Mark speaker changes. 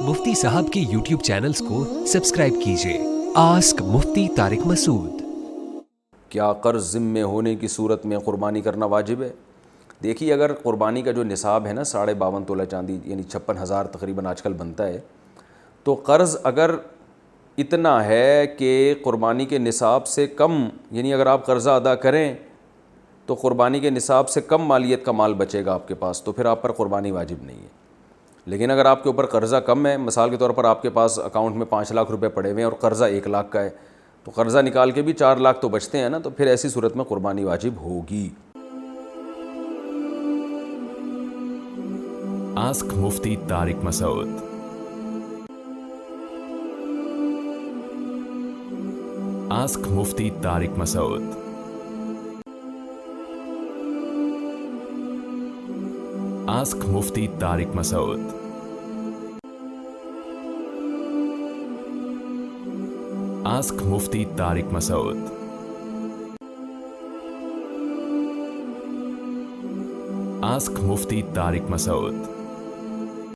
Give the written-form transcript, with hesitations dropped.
Speaker 1: मुफ्ती साहब के YouTube channels को सब्सक्राइब कीजिए। आस्क मुफ्ती तारिक मसूद।
Speaker 2: क्या कर्ज़ ज़िम्मे होने की सूरत में क़ुरबानी करना वाजिब है? देखिए, अगर क़ुरबानी का जो निसाब है ना 52.5 तोला चांदी यानी 56,000 तकरीबन आजकल बनता है, तो कर्ज़ अगर इतना है कि क़ुरबानी के निसाब से कम, यानी अगर आप कर्ज़ा अदा करें तो क़ुरबानी के निसाब से कम मालियत का माल बचेगा आपके पास, तो फिर आप पर क़ुरबानी वाजिब नहीं है। लेकिन अगर आपके ऊपर कर्ज़ा कम है, मिसाल के तौर पर आपके पास अकाउंट में 5 लाख रुपए पड़े हुए हैं और कर्ज़ा 1 लाख का है, तो कर्ज़ा निकाल के भी 4 लाख तो बचते हैं ना, तो फिर ऐसी सूरत में क़ुरबानी वाजिब होगी।
Speaker 3: आस्क मुफ्ती तारिक मसूद। आस्क मुफ्ती तारिक मसूद। आस्क मुफ्ती तारिक मसूद। आस्क मुफ्ती तारिक मसूद। आस्क मुफ्ती तारिक मसूद।